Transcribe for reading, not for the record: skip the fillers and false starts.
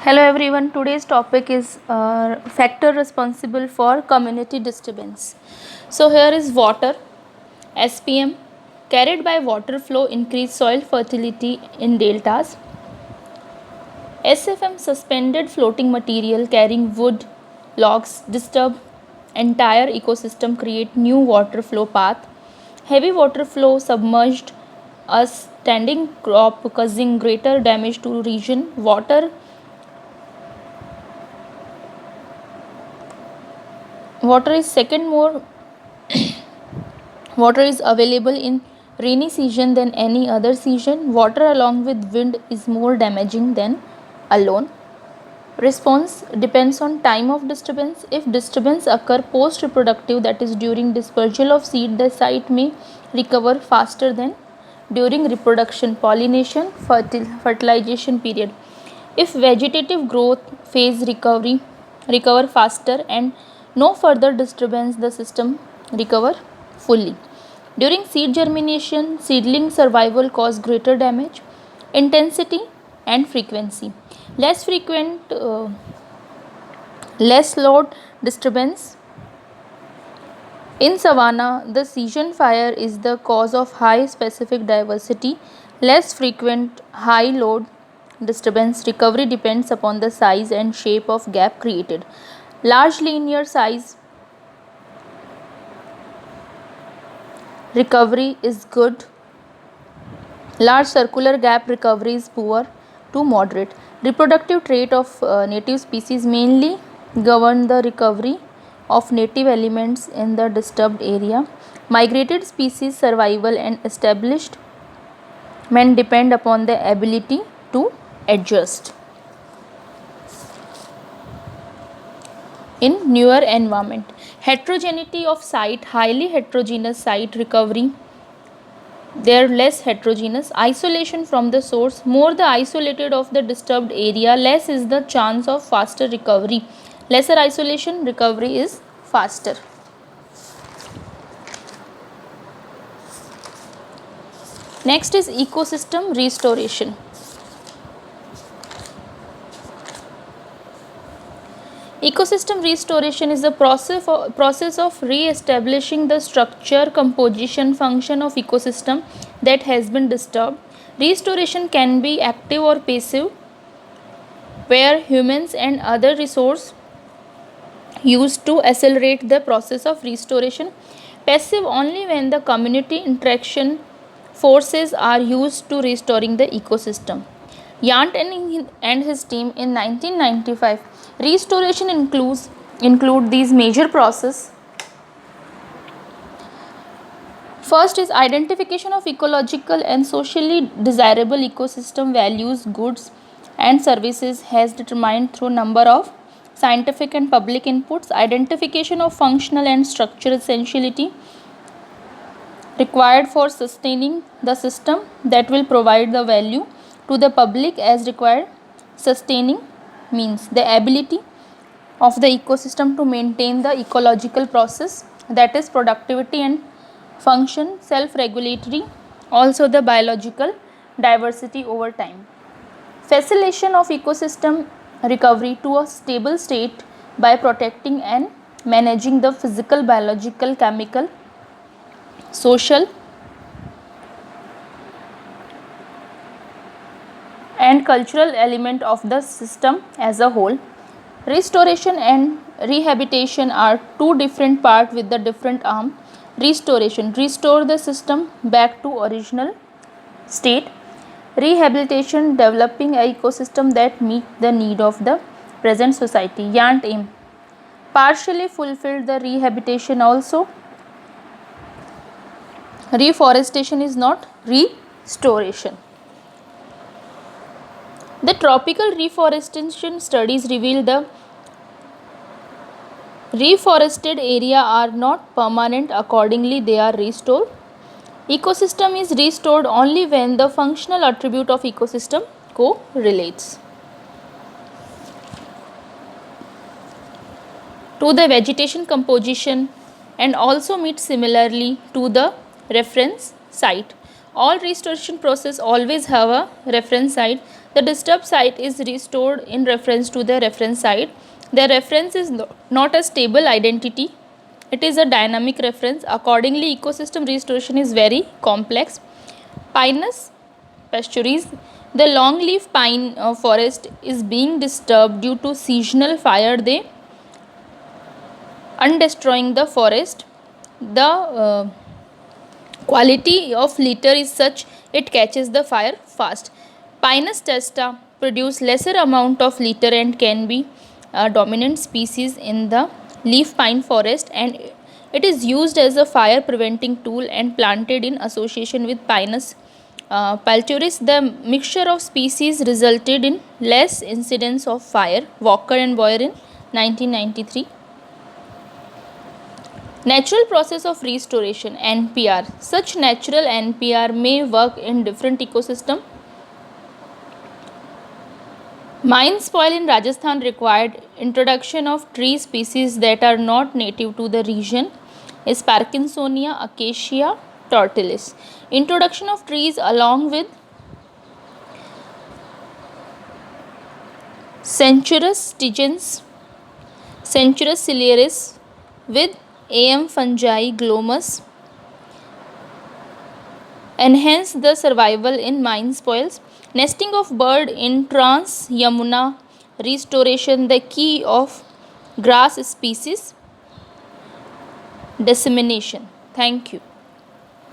Hello everyone. Today's topic is factor responsible for community disturbance. So here is water, SPM, carried by water flow increase soil fertility in deltas. SFM, suspended floating material carrying wood, logs disturb entire ecosystem, create new water flow path. Heavy water flow submerged a standing crop causing greater damage to region. Water is second more water is available in rainy season than any other season. Water along with wind is more damaging than alone. Response depends on time of disturbance. If disturbance occur post reproductive, that is during dispersal of seed, the site may recover faster than during reproduction, pollination, fertilization period. If vegetative growth phase recover faster and no further disturbance, the system recover fully. During seed germination, seedling survival cause greater damage, intensity and frequency. Less frequent, less load disturbance. In savanna, the season fire is the cause of high specific diversity. Less frequent, high load disturbance. Recovery depends upon the size and shape of gap created. Large linear size recovery is good. Large circular gap recovery is poor to moderate. Reproductive trait of native species mainly govern the recovery of native elements in the disturbed area. Migrated species survival and establishment depend upon the ability to adjust in newer environment. Heterogeneity of site, highly heterogeneous site recovery, they are less heterogeneous. Isolation from the source, more the isolated of the disturbed area, less is the chance of faster recovery. Lesser isolation, recovery is faster. Next is ecosystem restoration. Ecosystem restoration is the process of re-establishing the structure, composition, function of ecosystem that has been disturbed. Restoration can be active or passive, where humans and other resources used to accelerate the process of restoration. Passive only when the community interaction forces are used to restoring the ecosystem. Yant and his team in 1995 restoration include these major process. First is identification of ecological and socially desirable ecosystem values, goods and services has determined through number of scientific and public inputs. Identification of functional and structural essentiality required for sustaining the system that will provide the value to the public as required. Sustaining means the ability of the ecosystem to maintain the ecological process, that is productivity and function, self-regulatory, also the biological diversity over time. Facilitation of ecosystem recovery to a stable state by protecting and managing the physical, biological, chemical, social and cultural element of the system as a whole. Restoration and rehabilitation are two different parts with the different arm. Restoration, restore the system back to original state. Rehabilitation, developing an ecosystem that meet the need of the present society. Yant aim, partially fulfilled the rehabilitation also. Reforestation is not restoration. The tropical reforestation studies reveal the reforested area are not permanent, accordingly they are restored. Ecosystem is restored only when the functional attribute of ecosystem correlates to the vegetation composition and also meet similarly to the reference site. All restoration process always have a reference site. The disturbed site is restored in reference to the reference site. The reference is not a stable identity. It is a dynamic reference. Accordingly, ecosystem restoration is very complex. Pinus pasturis. The longleaf pine forest is being disturbed due to seasonal fire. They undestroying the forest. The quality of litter is such it catches the fire fast. Pinus testa produce lesser amount of litter and can be a dominant species in the leaf pine forest, and it is used as a fire preventing tool and planted in association with Pinus palturis. The mixture of species resulted in less incidence of fire. Walker and Boyer in 1993. Natural process of restoration NPR. Such natural NPR may work in different ecosystem. Mine spoil in Rajasthan required introduction of tree species that are not native to the region is Parkinsonia, Acacia tortilis. Introduction of trees along with Centurus stigens, Centurus ciliaris with AM fungi glomus enhance the survival in mine spoils. Nesting of bird in Trans Yamuna restoration, the key of grass species dissemination. Thank you.